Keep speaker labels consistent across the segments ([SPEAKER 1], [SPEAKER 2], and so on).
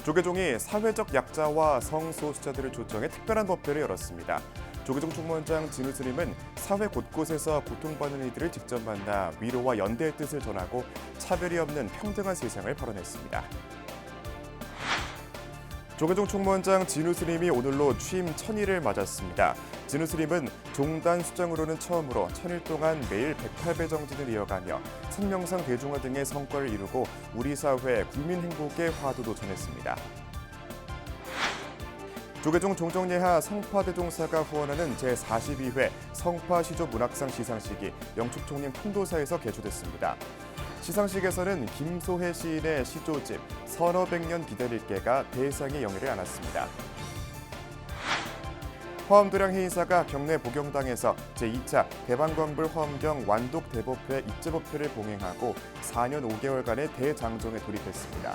[SPEAKER 1] 조계종이 사회적 약자와 성소수자들을 초청해 특별한 법회를 열었습니다. 조계종 총무원장 진우 스님은 사회 곳곳에서 고통받는 이들을 직접 만나 위로와 연대의 뜻을 전하고 차별이 없는 평등한 세상을 발언했습니다. 조계종 총무원장 진우 스님이 오늘로 취임 1000일을 맞았습니다. 진우 스님은 종단 수장으로는 처음으로 1000일 동안 매일 108배 정진을 이어가며 생명상 대중화 등의 성과를 이루고 우리 사회 국민 행복의 화두도 전했습니다. 조계종 종정예하 성파대종사가 후원하는 제42회 성파시조 문학상 시상식이 영축총림 풍도사에서 개최됐습니다. 시상식에서는 김소혜 시인의 시조집 서너 백년 기다릴게가 대상의 영예를 안았습니다. 화엄도량 해인사가 경내 보경당에서 제2차 대방광불 화엄경 완독 대법회 입제법회를 봉행하고 4년 5개월간의 대장정에 돌입했습니다.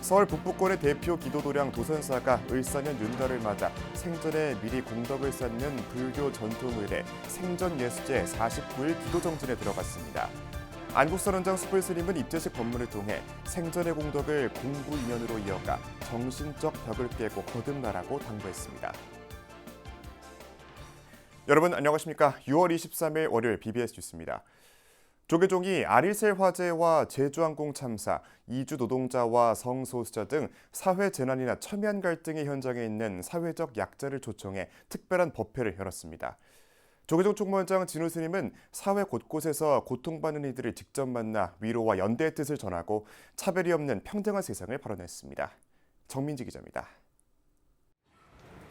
[SPEAKER 1] 서울 북부권의 대표 기도도량 도선사가 을사년 윤달을 맞아 생전에 미리 공덕을 쌓는 불교 전통의례 생전예수제 49일 기도정진에 들어갔습니다. 안국선원장 수불스님은 입제식 법문을 통해 생전의 공덕을 공부 인연으로 이어가 정신적 벽을 깨고 거듭나라고 당부했습니다. 여러분 안녕하십니까? 6월 23일 월요일 BBS 뉴스입니다. 조계종이 아리셀 화재와 제주항공 참사, 이주 노동자와 성소수자 등 사회 재난이나 첨예한 갈등의 현장에 있는 사회적 약자를 초청해 특별한 법회를 열었습니다. 조계종 총무원장 진우 스님은 사회 곳곳에서 고통받는 이들을 직접 만나 위로와 연대의 뜻을 전하고 차별이 없는 평등한 세상을 발언했습니다. 정민지 기자입니다.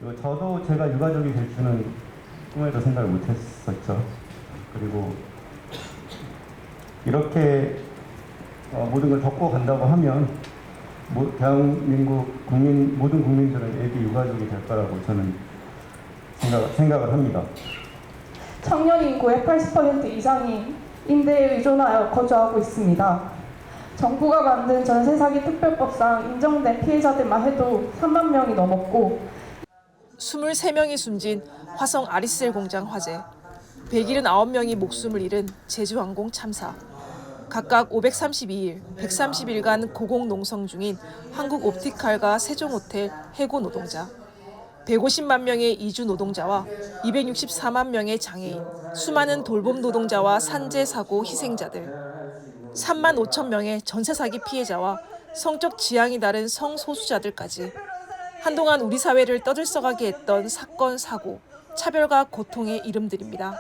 [SPEAKER 2] 저도 제가 유가족이 될 줄은 꿈에도 생각을 못했었죠. 그리고 이렇게 모든 걸 덮고 간다고 하면 대한민국 모든 국민들은 애기 유가족이 될 거라고 저는 생각을 합니다.
[SPEAKER 3] 청년 인구의 80% 이상이 임대에 의존하여 거주하고 있습니다. 정부가 만든 전세 사기 특별법상 인정된 피해자들만 해도 3만 명이 넘었고
[SPEAKER 4] 23명이 숨진 화성 아리셀 공장 화재, 179명이 목숨을 잃은 제주항공 참사, 각각 532일, 130일간 고공농성 중인 한국옵티칼과 세종호텔 해고 노동자, 150만 명의 이주 노동자와 264만 명의 장애인, 수많은 돌봄 노동자와 산재 사고 희생자들, 3만 5천 명의 전세 사기 피해자와 성적 지향이 다른 성소수자들까지 한동안 우리 사회를 떠들썩하게 했던 사건, 사고, 차별과 고통의 이름들입니다.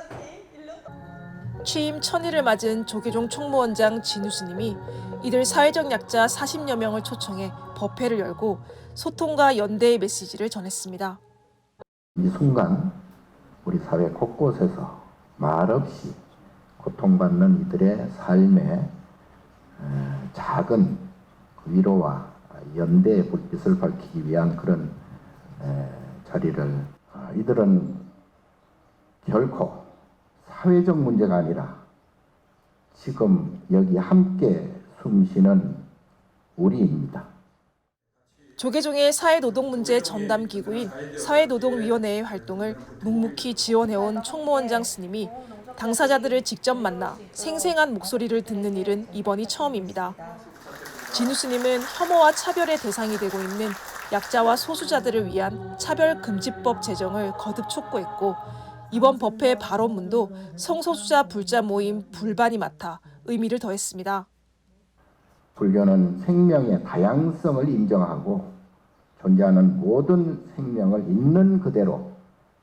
[SPEAKER 4] 취임 1000일을 맞은 조계종 총무원장 진우 스님이 이들 사회적 약자 40여 명을 초청해 법회를 열고 소통과 연대의 메시지를 전했습니다.
[SPEAKER 5] 이 순간 우리 사회 곳곳에서 말없이 고통받는 이들의 삶에 작은 위로와 연대의 불빛을 밝히기 위한 그런 자리를, 이들은 결코 사회적 문제가 아니라 지금 여기 함께 숨쉬는 우리입니다.
[SPEAKER 4] 조계종의 사회노동문제 전담기구인 사회노동위원회의 활동을 묵묵히 지원해온 총무원장 스님이 당사자들을 직접 만나 생생한 목소리를 듣는 일은 이번이 처음입니다. 진우 스님은 혐오와 차별의 대상이 되고 있는 약자와 소수자들을 위한 차별금지법 제정을 거듭 촉구했고 이번 법회 발언문도 성소수자 불자 모임 불반이 맡아 의미를 더했습니다.
[SPEAKER 5] 불교는 생명의 다양성을 인정하고 존재하는 모든 생명을 있는 그대로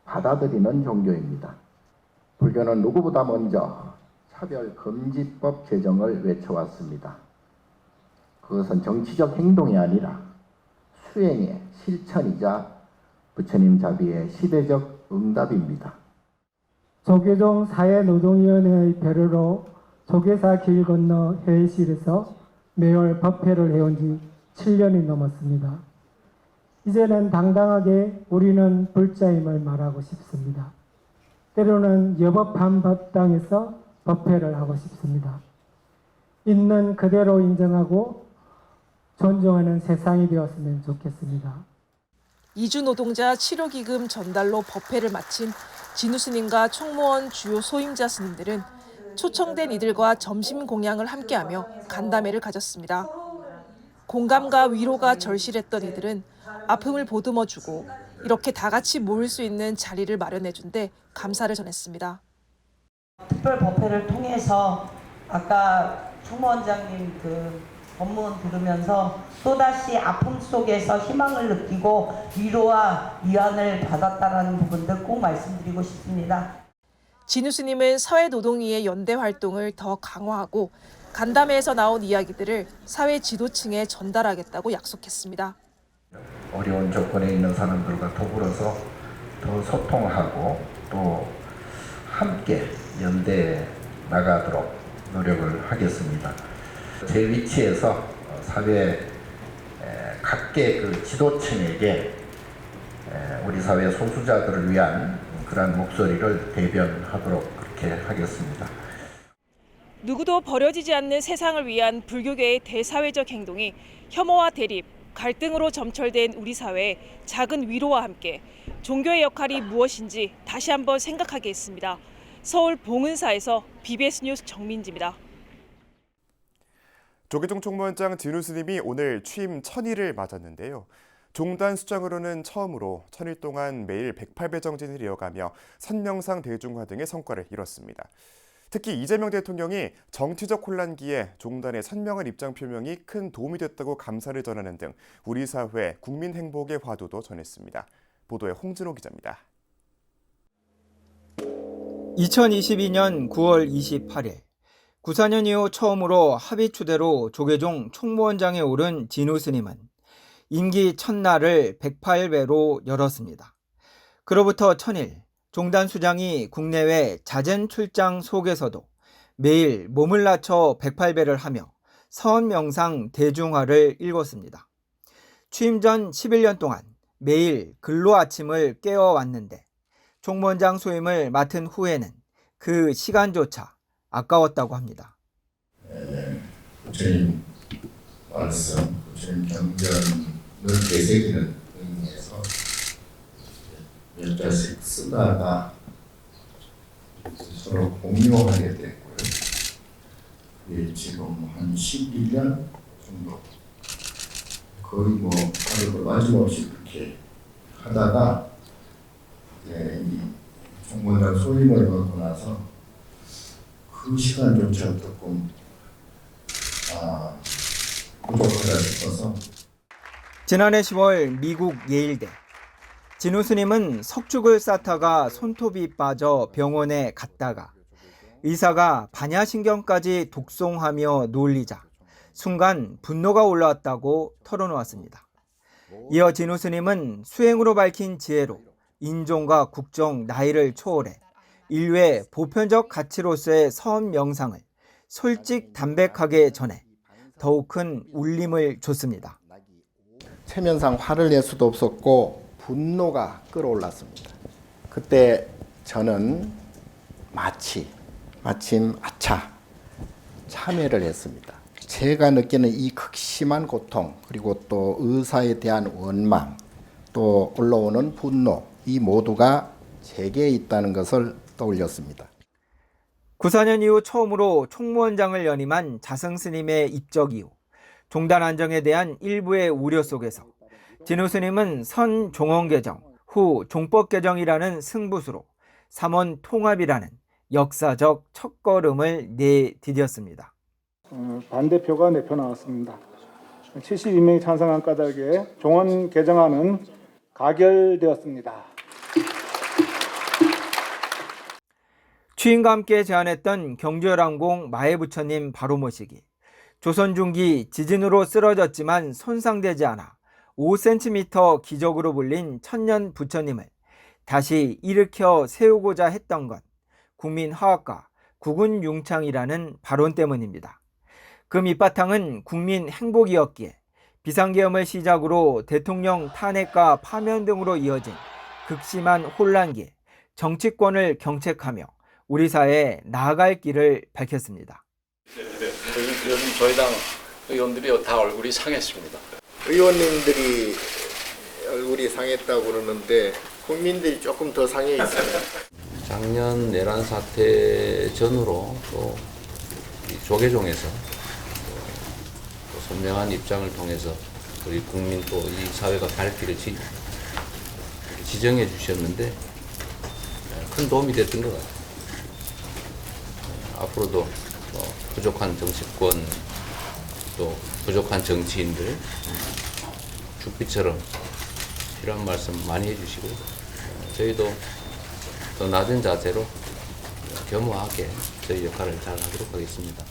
[SPEAKER 5] 받아들이는 종교입니다. 불교는 누구보다 먼저 차별금지법 제정을 외쳐왔습니다. 그것은 정치적 행동이 아니라 수행의 실천이자 부처님 자비의 시대적 응답입니다.
[SPEAKER 6] 조계종 사회노동위원회의 배려로 조계사 길 건너 회의실에서 매월 법회를 해온 지 7년이 넘었습니다. 이제는 당당하게 우리는 불자임을 말하고 싶습니다. 때로는 여법한 법당에서 법회를 하고 싶습니다. 있는 그대로 인정하고 존중하는 세상이 되었으면 좋겠습니다.
[SPEAKER 4] 이주 노동자 치료기금 전달로 법회를 마친 진우 스님과 총무원 주요 소임자 스님들은 초청된 이들과 점심 공양을 함께하며 간담회를 가졌습니다. 공감과 위로가 절실했던 이들은 아픔을 보듬어주고 이렇게 다 같이 모일 수 있는 자리를 마련해준 데 감사를 전했습니다.
[SPEAKER 7] 특별 법회를 통해서 아까 총무원장님 그 법문 들으면서 또다시 아픔 속에서 희망을 느끼고 위로와 위안을 받았다는 부분들 꼭 말씀드리고 싶습니다.
[SPEAKER 4] 진우 스님은 사회노동위의 연대 활동을 더 강화하고 간담회에서 나온 이야기들을 사회 지도층에 전달하겠다고 약속했습니다.
[SPEAKER 5] 어려운 조건에 있는 사람들과 더불어서 더 소통하고 또 함께 연대해 나가도록 노력을 하겠습니다. 제 위치에서 사회 각계 그 지도층에게 우리 사회 소수자들을 위한 그러한 목소리를 대변하도록 그렇게 하겠습니다.
[SPEAKER 4] 누구도 버려지지 않는 세상을 위한 불교계의 대사회적 행동이 혐오와 대립, 갈등으로 점철된 우리 사회의 작은 위로와 함께 종교의 역할이 무엇인지 다시 한번 생각하게 했습니다. 서울 봉은사에서 BBS 뉴스 정민지입니다.
[SPEAKER 1] 조계종 총무원장 진우 스님이 오늘 취임 1000일을 맞았는데요. 종단 수장으로는 처음으로 1000일 동안 매일 108배 정진을 이어가며 선명상 대중화 등의 성과를 이뤘습니다. 특히 이재명 대통령이 정치적 혼란기에 종단의 선명한 입장 표명이 큰 도움이 됐다고 감사를 전하는 등 우리 사회 국민 행복의 화두도 전했습니다. 보도에 홍진호 기자입니다.
[SPEAKER 8] 2022년 9월 28일 구사년 이후 처음으로 합의 추대로 조계종 총무원장에 오른 진우 스님은 임기 첫날을 108배로 열었습니다. 그로부터 1000일 종단 수장이 국내외 자진 출장 속에서도 매일 몸을 낮춰 108배를 하며 서원명상 대중화를 일궜습니다. 취임 전 11년 동안 매일 근로 아침을 깨워왔는데 총무원장 소임을 맡은 후에는 그 시간조차 아까웠다고 합니다.
[SPEAKER 5] 부처님 말씀, 부처님 경전을 되새기는 의미에서 몇 자씩 쓰다가 서로 공유하게 됐고요. 그게 지금 한 11년 정도 거의 뭐 하루도 빠짐없이 그렇게 하다가 이 총무원장 소임을 받고 나서 그 시간조차 조금 부족하다 싶어서
[SPEAKER 8] 지난해 10월 미국 예일대 진우 스님은 석죽을 쌓다가 손톱이 빠져 병원에 갔다가 의사가 반야신경까지 독송하며 놀리자 순간 분노가 올라왔다고 털어놓았습니다. 이어 진우 스님은 수행으로 밝힌 지혜로 인종과 국적, 나이를 초월해 인류의 보편적 가치로서의 서원 명상을 솔직 담백하게 전해 더욱 큰 울림을 줬습니다.
[SPEAKER 5] 체면상 화를 낼 수도 없었고 분노가 끌어올랐습니다. 그때 저는 마침 참회를 했습니다. 제가 느끼는 이 극심한 고통, 그리고 또 의사에 대한 원망, 또 올라오는 분노, 이 모두가 제게 있다는 것을 떠올렸습니다.
[SPEAKER 8] 구사년 이후 처음으로 총무원장을 연임한 자승 스님의 입적 이후 종단 안정에 대한 일부의 우려 속에서 진우 스님은 선 종원 개정, 후 종법 개정이라는 승부수로 삼원 통합이라는 역사적 첫걸음을 내디뎠습니다.
[SPEAKER 6] 반대표가 4표 나왔습니다. 72명이 찬성한 까닭에 종원 개정안은 가결되었습니다.
[SPEAKER 8] 취임과 함께 제안했던 경주열왕공 마해부처님 바로 모시기, 조선 중기 지진으로 쓰러졌지만 손상되지 않아 5cm 기적으로 불린 천년 부처님을 다시 일으켜 세우고자 했던 것, 국민화합과 국운융창이라는 발언 때문입니다. 그 밑바탕은 국민 행복이었기에 비상계엄을 시작으로 대통령 탄핵과 파면 등으로 이어진 극심한 혼란기에 정치권을 경책하며 우리 사회에 나아갈 길을 밝혔습니다.
[SPEAKER 9] 요즘 저희 당 의원들이 다 얼굴이 상했습니다.
[SPEAKER 5] 의원님들이 얼굴이 상했다고 그러는데 국민들이 조금 더 상해 있어요.
[SPEAKER 9] 작년 내란 사태 전후로 또 조계종에서 선명한 입장을 통해서 우리 국민 또 이 사회가 갈 길을 지정해 주셨는데 큰 도움이 됐던 것 같아요. 앞으로도 부족한 정치권 또 부족한 정치인들 죽비처럼 필요한 말씀 많이 해주시고 저희도 더 낮은 자세로 겸허하게 저희 역할을 잘 하도록 하겠습니다.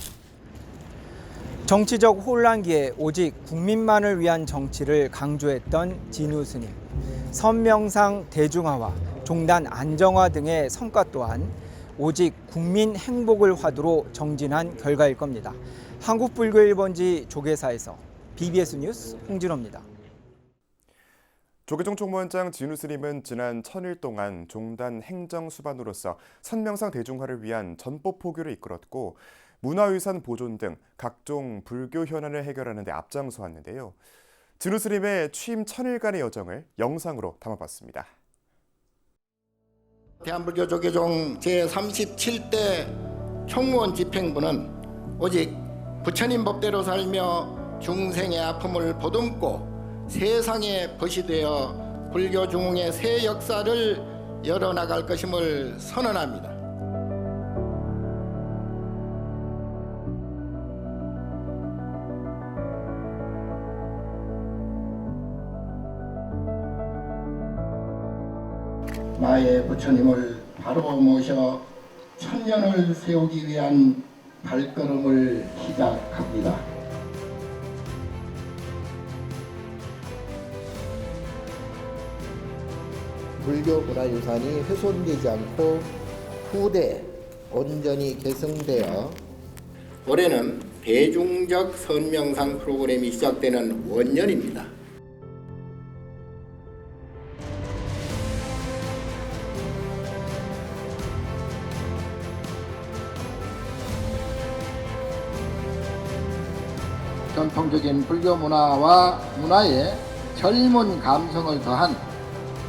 [SPEAKER 8] 정치적 혼란기에 오직 국민만을 위한 정치를 강조했던 진우 스님. 선명상 대중화와 종단 안정화 등의 성과 또한 오직 국민 행복을 화두로 정진한 결과일 겁니다. 한국불교일본지 조계사에서 BBS 뉴스 홍진호입니다.
[SPEAKER 1] 조계종 총무원장 진우 스님은 지난 1000일 동안 종단 행정수반으로서 선명상 대중화를 위한 전법 포교를 이끌었고 문화유산 보존 등 각종 불교 현안을 해결하는 데 앞장서왔는데요. 진우 스님의 취임 1000일간의 여정을 영상으로 담아봤습니다.
[SPEAKER 5] 대한불교 조계종 제37대 총무원 집행부는 오직 부처님 법대로 살며 중생의 아픔을 보듬고 세상에 벗이 되어 불교 중흥의 새 역사를 열어나갈 것임을 선언합니다. 마의 부처님을 바로 모셔 천년을 세우기 위한 발걸음을 시작합니다. 불교 문화유산이 훼손되지 않고 후대에 온전히 계승되어 올해는 대중적 선명상 프로그램이 시작되는 원년입니다. 전통적인 불교 문화와 문화에 젊은 감성을 더한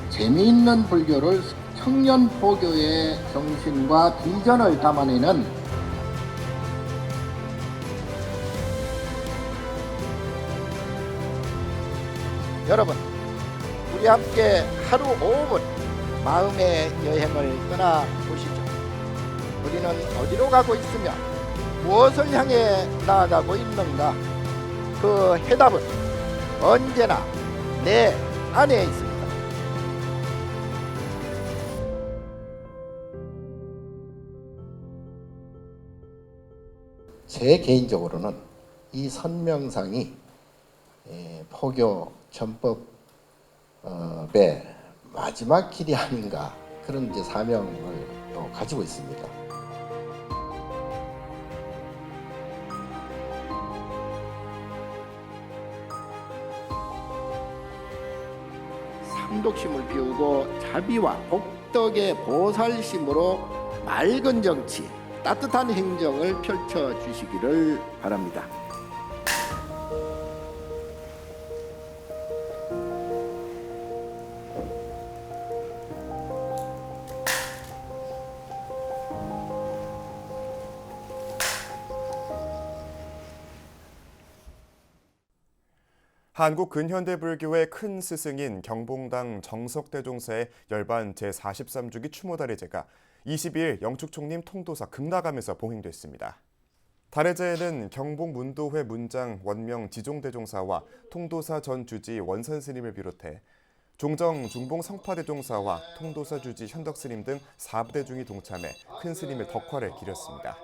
[SPEAKER 5] 재미있는 불교를 청년 포교의 정신과 비전을 담아내는 여러분, 우리 함께 하루 5분 마음의 여행을 떠나보시죠. 우리는 어디로 가고 있으며 무엇을 향해 나아가고 있는가? 그 해답은 언제나 내 안에 있습니다. 제 개인적으로는 이 선명상이 포교 전법의 마지막 길이 아닌가 그런 이제 사명을 또 가지고 있습니다. 삼독심을 피우고 자비와 복덕의 보살심으로 맑은 정치, 따뜻한 행정을 펼쳐주시기를 바랍니다.
[SPEAKER 1] 한국 근현대불교의 큰 스승인 경봉당 정석대종사의 열반 제43주기 추모달의제가 22일 영축총림 통도사 극락암에서 봉행됐습니다. 달의제에는 경봉문도회 문장 원명 지종대종사와 통도사 전 주지 원산스님을 비롯해 종정 중봉 성파대종사와 통도사 주지 현덕스님 등 4부대중이 동참해 큰 스님의 덕화를 기렸습니다.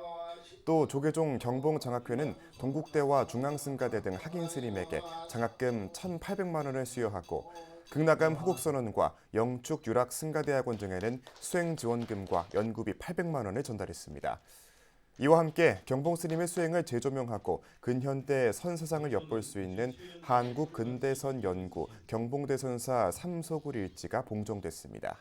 [SPEAKER 1] 또 조계종 경봉장학회는 동국대와 중앙승가대 등 학인스님에게 장학금 1,800만 원을 수여하고 극락암 후국선원과 영축유락승가대학원 등에는 수행지원금과 연구비 800만 원을 전달했습니다. 이와 함께 경봉스님의 수행을 재조명하고 근현대 선사상을 엿볼 수 있는 한국근대선연구 경봉대선사 삼소굴 일지가 봉정됐습니다.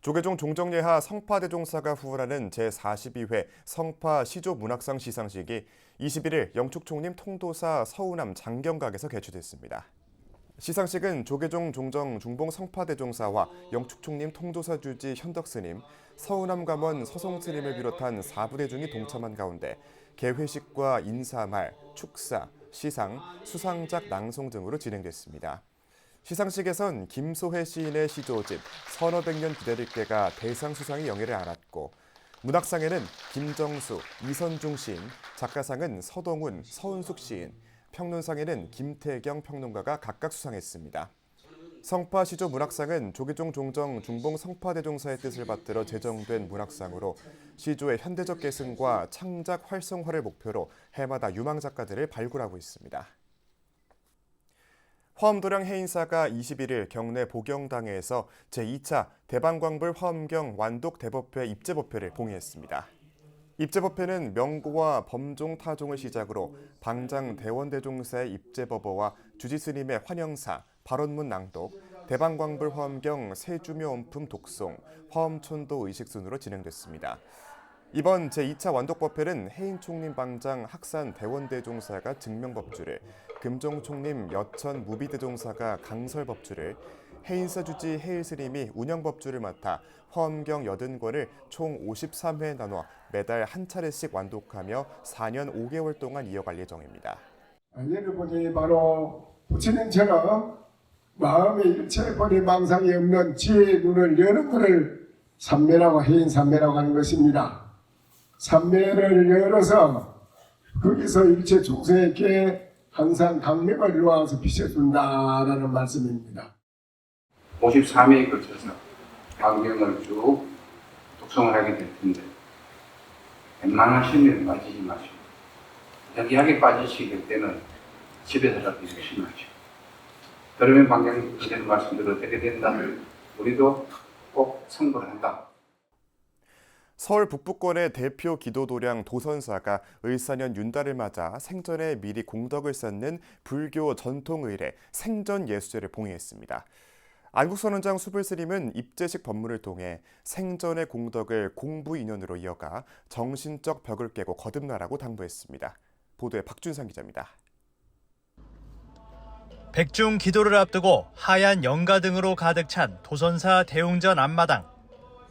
[SPEAKER 1] 조계종 종정예하 성파대종사가 후원하는 제42회 성파 시조문학상 시상식이 21일 영축총림 통도사 서우남 장경각에서 개최됐습니다. 시상식은 조계종 종정 중봉 성파대종사와 영축총림 통도사 주지 현덕스님, 서운함감원 서송스님을 비롯한 4부대중이 동참한 가운데 개회식과 인사말, 축사, 시상, 수상작 낭송 등으로 진행됐습니다. 시상식에선 김소혜 시인의 시조집 서너백 년 기다릴 게가 대상 수상의 영예를 안았고, 문학상에는 김정수, 이선중 시인, 작가상은 서동훈, 서은숙 시인, 평론상에는 김태경 평론가가 각각 수상했습니다. 성파 시조 문학상은 조계종 종정 중봉 성파대종사의 뜻을 받들어 제정된 문학상으로 시조의 현대적 계승과 창작 활성화를 목표로 해마다 유망 작가들을 발굴하고 있습니다. 화엄도량 해인사가 21일 경내 보경당에서 제2차 대방광불 화엄경 완독 대법회 입제법회를 봉의했습니다. 입제법회는 명고와 범종 타종을 시작으로 방장 대원대종사의 입제법어와 주지스님의 환영사, 발언문 낭독, 대방광불 화엄경 세주묘 원품 독송, 화엄촌도 의식 순으로 진행됐습니다. 이번 제2차 완독법회는 해인총림 방장 학산 대원대종사가 증명법주를, 금종총림 여천 무비대종사가 강설법주를, 해인사 주지 해일스님이 운영법주를 맡아 화엄경 80권을 총 53회에 나눠 매달 한 차례씩 완독하며 4년 5개월 동안 이어갈 예정입니다.
[SPEAKER 10] 여러분이 바로 부처님처럼 마음의 일체 버리 망상이 없는 지혜의 눈을 여는 것을 삼매라고 해인삼매라고 하는 것입니다. 삼매를 열어서 거기서 일체众生에게 항상 강력을 이루어서 비춰준다라는 말씀입니다.
[SPEAKER 11] 53회에 걸쳐서 강경을 쭉 독송을 하게 될 텐데 웬만한 심리는 빠지지 마시고 여기하게 빠지시게 때는 집에서라도 열심히 하시고 그러면 방향되는 말씀대로 되게 된다. 우리도 꼭 선고를 한다.
[SPEAKER 1] 서울 북부권의 대표 기도도량 도선사가 을사년 윤달을 맞아 생전에 미리 공덕을 쌓는 불교 전통의례 생전예수제를 봉의했습니다. 안국선원장 수불스님은 입제식 법문을 통해 생전의 공덕을 공부 인연으로 이어가 정신적 벽을 깨고 거듭나라고 당부했습니다. 보도에 박준상 기자입니다.
[SPEAKER 12] 백중 기도를 앞두고 하얀 연가 등으로 가득 찬 도선사 대웅전 앞마당.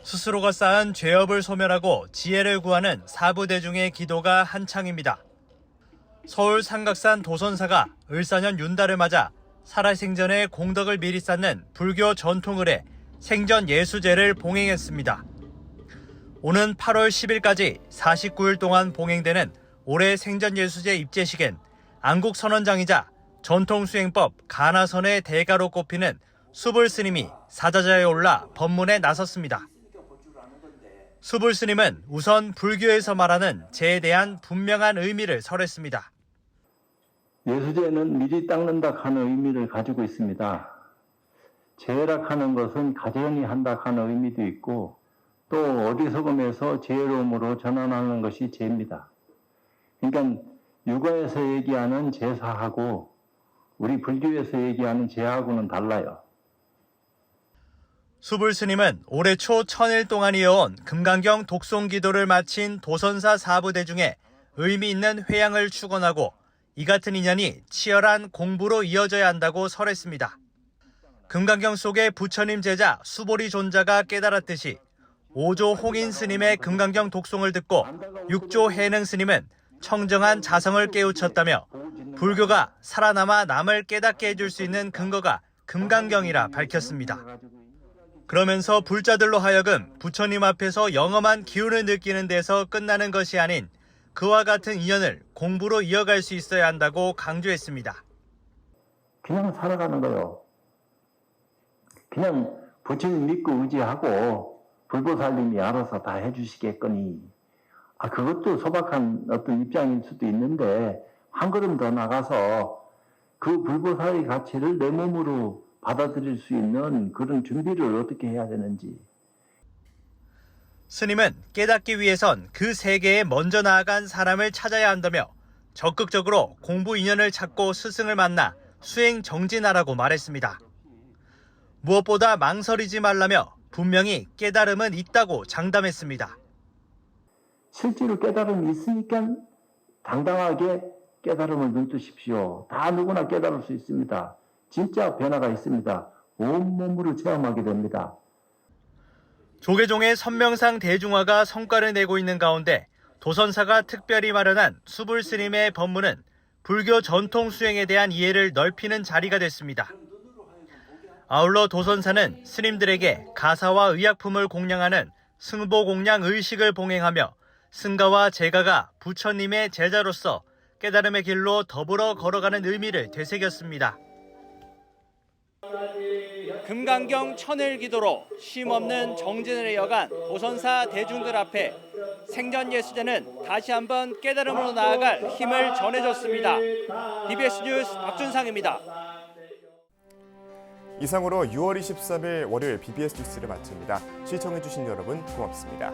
[SPEAKER 12] 스스로가 쌓은 죄업을 소멸하고 지혜를 구하는 사부대중의 기도가 한창입니다. 서울 삼각산 도선사가 을사년 윤달을 맞아 살아생전의 공덕을 미리 쌓는 불교 전통의례 생전예수제를 봉행했습니다. 오는 8월 10일까지 49일 동안 봉행되는 올해 생전예수제 입제식엔 안국선원장이자 전통수행법 가나선의 대가로 꼽히는 수불스님이 사자자에 올라 법문에 나섰습니다. 수불스님은 우선 불교에서 말하는 제에 대한 분명한 의미를 설했습니다.
[SPEAKER 2] 예수제는 미리 닦는다 하는 의미를 가지고 있습니다. 제라 하는 것은 가정이 한다 하는 의미도 있고 또 어리석음에서 지혜로움으로 전환하는 것이 제입니다. 그러니까 육아에서 얘기하는 제사하고 우리 불교에서 얘기하는 제하고는 달라요.
[SPEAKER 12] 수불스님은 올해 초 1000일 동안 이어온 금강경 독송기도를 마친 도선사 사부대중에 의미 있는 회양을 축원하고 이 같은 인연이 치열한 공부로 이어져야 한다고 설했습니다. 금강경 속의 부처님 제자 수보리 존자가 깨달았듯이 5조 홍인 스님의 금강경 독송을 듣고 6조 해능 스님은 청정한 자성을 깨우쳤다며 불교가 살아남아 남을 깨닫게 해줄 수 있는 근거가 금강경이라 밝혔습니다. 그러면서 불자들로 하여금 부처님 앞에서 영험한 기운을 느끼는 데서 끝나는 것이 아닌 그와 같은 인연을 공부로 이어갈 수 있어야 한다고 강조했습니다.
[SPEAKER 2] 그냥 살아가는 거요. 그냥 부처님 믿고 의지하고 불보살님이 알아서 다 해주시겠거니 그것도 소박한 어떤 입장일 수도 있는데 한 걸음 더 나가서 그 불보살의 가치를 내 몸으로 받아들일 수 있는 그런 준비를 어떻게 해야 되는지.
[SPEAKER 12] 스님은 깨닫기 위해선 그 세계에 먼저 나아간 사람을 찾아야 한다며 적극적으로 공부 인연을 찾고 스승을 만나 수행 정진하라고 말했습니다. 무엇보다 망설이지 말라며 분명히 깨달음은 있다고 장담했습니다.
[SPEAKER 2] 실제로 깨달음이 있으니까 당당하게 깨달음을 눈뜨십시오. 다 누구나 깨달을 수 있습니다. 진짜 변화가 있습니다. 온몸으로 체험하게 됩니다.
[SPEAKER 12] 조계종의 선명상 대중화가 성과를 내고 있는 가운데 도선사가 특별히 마련한 수불 스님의 법문은 불교 전통 수행에 대한 이해를 넓히는 자리가 됐습니다. 아울러 도선사는 스님들에게 가사와 의약품을 공양하는 승보공양 의식을 봉행하며 승가와 제가가 부처님의 제자로서 깨달음의 길로 더불어 걸어가는 의미를 되새겼습니다. 금강경 천일기도로 쉼없는 정진을 이어간 도선사 대중들 앞에 생전예수제는 다시 한번 깨달음으로 나아갈 힘을 전해줬습니다. BBS 뉴스 박준상입니다.
[SPEAKER 1] 이상으로 6월 23일 월요일 BBS 뉴스를 마칩니다. 시청해주신 여러분 고맙습니다.